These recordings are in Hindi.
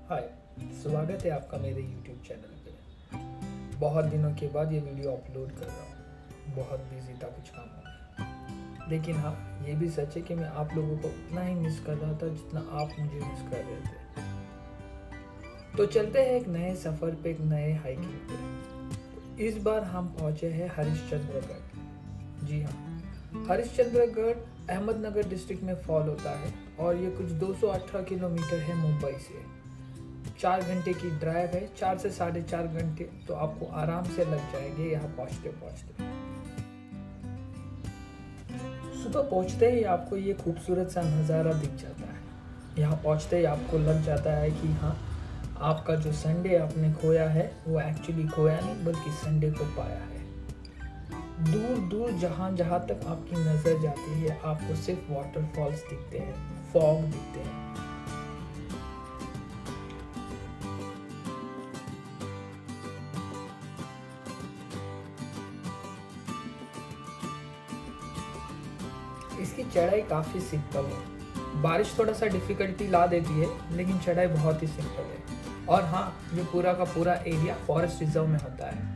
हाय, स्वागत है आपका मेरे YouTube चैनल पे। बहुत दिनों के बाद ये वीडियो अपलोड कर रहा हूँ। बहुत बिजी था कुछ कामों में, लेकिन हाँ, ये भी सच है कि मैं आप लोगों को उतना ही मिस कर रहा था जितना आप मुझे मिस कर रहे थे। तो चलते हैं एक नए सफ़र पे, एक नए हाइकिंग पे। इस बार हम पहुँचे हैं हरिश्चंद्रगढ़। जी हाँ, हरिश्चंद्रगढ़ अहमदनगर डिस्ट्रिक्ट में फॉल होता है और ये कुछ 218 किलोमीटर है मुंबई से। 4 घंटे की ड्राइव है, 4 से 4.5 घंटे तो आपको आराम से लग जाएंगे यहाँ पहुँचते पहुँचते। सुबह पहुँचते ही आपको ये खूबसूरत सा नज़ारा दिख जाता है। यहाँ पहुँचते ही आपको लग जाता है कि हाँ, आपका जो संडे आपने खोया है वो एक्चुअली खोया नहीं बल्कि संडे को पाया है। दूर दूर जहाँ जहाँ तक आपकी नज़र जाती है आपको सिर्फ वाटरफॉल्स दिखते हैं, फॉग दिखते हैं। इसकी चढ़ाई काफ़ी सिंपल है। बारिश थोड़ा सा डिफ़िकल्टी ला देती है, लेकिन चढ़ाई बहुत ही सिंपल है। और हाँ, ये पूरा का पूरा एरिया फॉरेस्ट रिजर्व में होता है।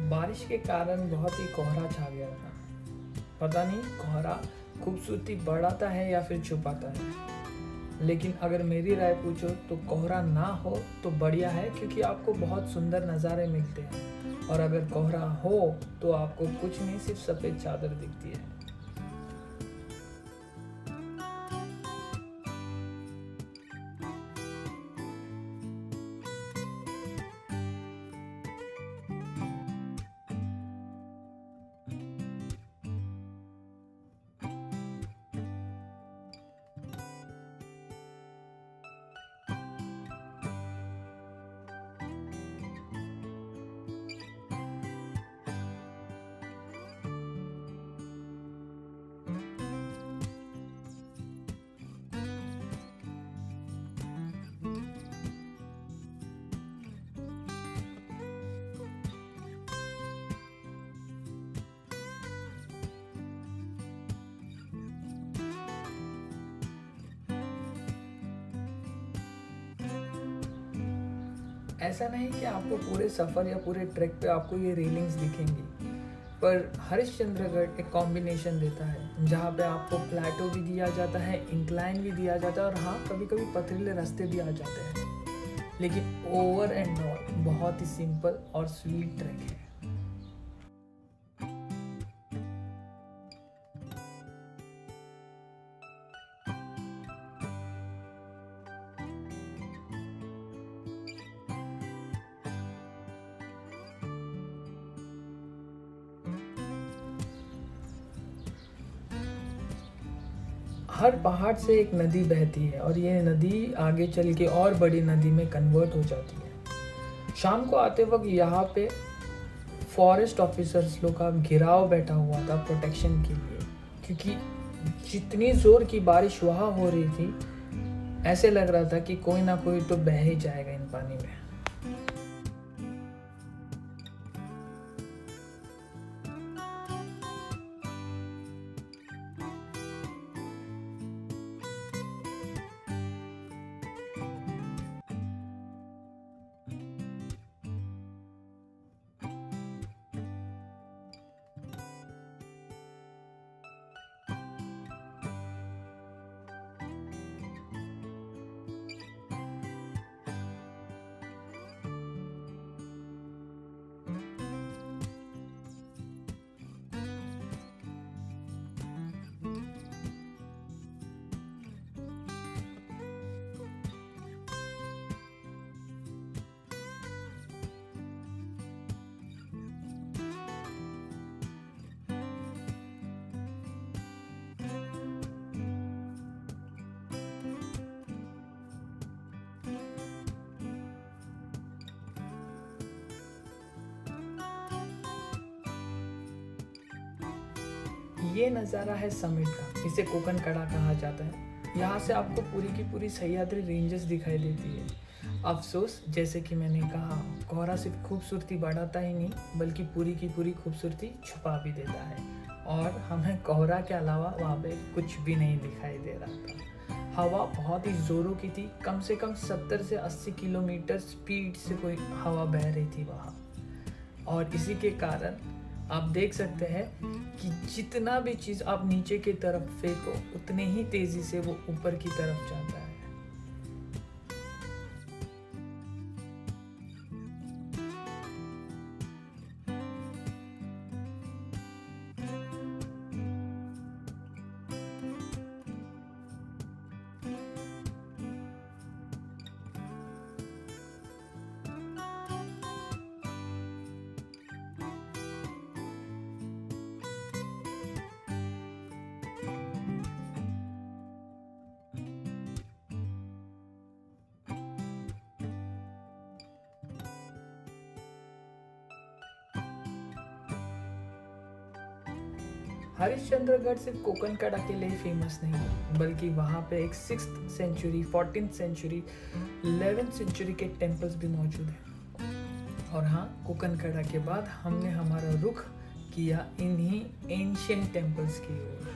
बारिश के कारण बहुत ही कोहरा छा गया था। पता नहीं कोहरा खूबसूरती बढ़ाता है या फिर छुपाता है, लेकिन अगर मेरी राय पूछो तो कोहरा ना हो तो बढ़िया है, क्योंकि आपको बहुत सुंदर नज़ारे मिलते हैं। और अगर कोहरा हो तो आपको कुछ नहीं, सिर्फ सफ़ेद चादर दिखती है। ऐसा नहीं कि आपको पूरे सफ़र या पूरे ट्रैक पे आपको ये रेलिंग्स दिखेंगी, पर हरिश्चंद्रगढ़ एक कॉम्बिनेशन देता है जहाँ पे आपको प्लेटो भी दिया जाता है, इंक्लाइन भी दिया जाता है और हाँ, कभी कभी पथरीले रास्ते भी आ जाते हैं। लेकिन ओवर एंड ऑल बहुत ही सिंपल और स्वीट ट्रैक है। हर पहाड़ से एक नदी बहती है और ये नदी आगे चल के और बड़ी नदी में कन्वर्ट हो जाती है। शाम को आते वक्त यहाँ पे फॉरेस्ट ऑफिसर्स लोग का घेराव बैठा हुआ था प्रोटेक्शन के लिए, क्योंकि जितनी जोर की बारिश वहाँ हो रही थी, ऐसे लग रहा था कि कोई ना कोई तो बह ही जाएगा इन पानी में। ये नज़ारा है समिट का, इसे कोकन कड़ा कहा जाता है। यहाँ से आपको पूरी की पूरी सह्याद्री रेंजेस दिखाई देती है। अफसोस, जैसे कि मैंने कहा, कोहरा सिर्फ खूबसूरती बढ़ाता ही नहीं बल्कि पूरी की पूरी खूबसूरती छुपा भी देता है, और हमें कोहरा के अलावा वहाँ पे कुछ भी नहीं दिखाई दे रहा था। हवा बहुत ही ज़ोरों की थी, कम से कम 70 से 80 किलोमीटर स्पीड से कोई हवा बह रही थी वहाँ, और इसी के कारण आप देख सकते हैं कि जितना भी चीज़ आप नीचे की तरफ फेंको उतने ही तेज़ी से वो ऊपर की तरफ जाता है। हरिश्चंद्रगढ़ सिर्फ कोकन कड़ा के लिए फेमस नहीं है, बल्कि वहाँ पे एक 6th century, 14th century, 11th century के टेम्पल्स भी मौजूद हैं। और हाँ, कोकन कड़ा के बाद हमने हमारा रुख किया इन्हीं एंशिएंट टेम्पल्स की ओर।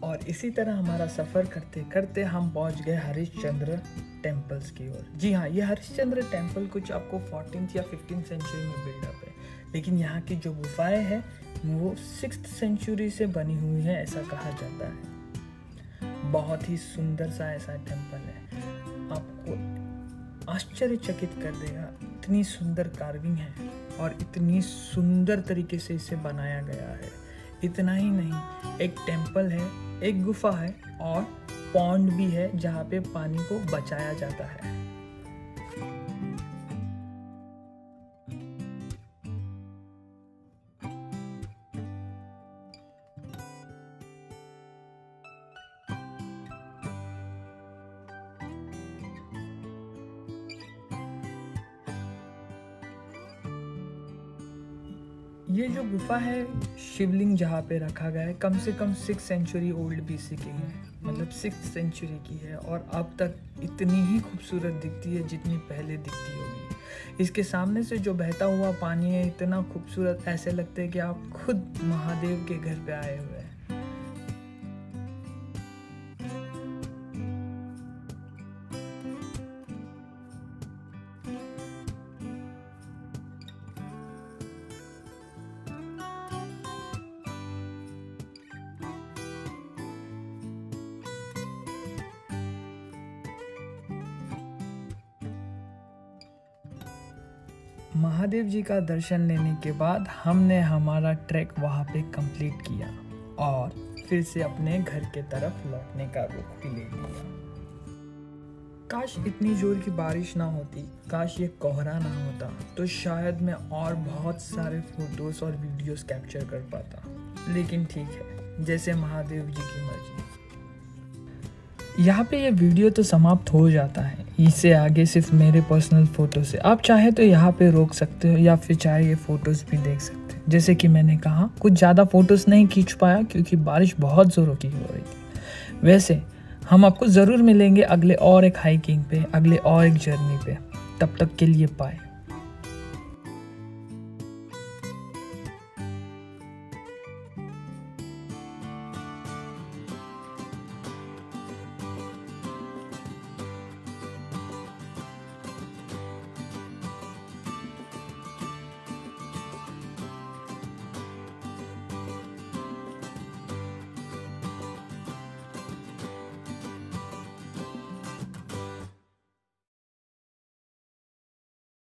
और इसी तरह हमारा सफ़र करते करते हम पहुंच गए हरिश्चंद्र टेम्पल्स की ओर। जी हाँ, ये हरिश्चंद्र टेम्पल कुछ आपको 14th या 15th सेंचुरी में बिल्डअप है, लेकिन यहाँ की जो गुफाएं हैं वो 6th सेंचुरी से बनी हुई है, ऐसा कहा जाता है। बहुत ही सुंदर सा ऐसा टेम्पल है, आपको आश्चर्यचकित कर देगा। इतनी सुंदर कार्विंग है और इतनी सुंदर तरीके से इसे बनाया गया है। इतना ही नहीं, एक टेम्पल है, एक गुफा है और पॉन्ड भी है जहाँ पे पानी को बचाया जाता है। ये जो गुफा है, शिवलिंग जहाँ पे रखा गया है, कम से कम 6th सेंचुरी ओल्ड BC की है, मतलब 6th सेंचुरी की है, और अब तक इतनी ही खूबसूरत दिखती है जितनी पहले दिखती होगी। इसके सामने से जो बहता हुआ पानी है इतना खूबसूरत, ऐसे लगता है कि आप खुद महादेव के घर पे आए हुए हैं। महादेव जी का दर्शन लेने के बाद हमने हमारा ट्रैक वहाँ पे कंप्लीट किया और फिर से अपने घर के तरफ लौटने का रुख भी ले लिया। काश इतनी जोर की बारिश ना होती, काश ये कोहरा ना होता, तो शायद मैं और बहुत सारे फोटोज और वीडियोस कैप्चर कर पाता, लेकिन ठीक है, जैसे महादेव जी की मर्जी। यहाँ पे ये वीडियो तो समाप्त हो जाता है, इससे आगे सिर्फ मेरे पर्सनल फ़ोटो से। आप चाहे तो यहाँ पे रोक सकते हो या फिर चाहे ये फ़ोटोज़ भी देख सकते हो। जैसे कि मैंने कहा, कुछ ज़्यादा फ़ोटोज़ नहीं खींच पाया क्योंकि बारिश बहुत ज़ोरों की हो रही थी। वैसे हम आपको ज़रूर मिलेंगे अगले और एक हाइकिंग पे, अगले और एक जर्नी पे। तब तक के लिए बाय।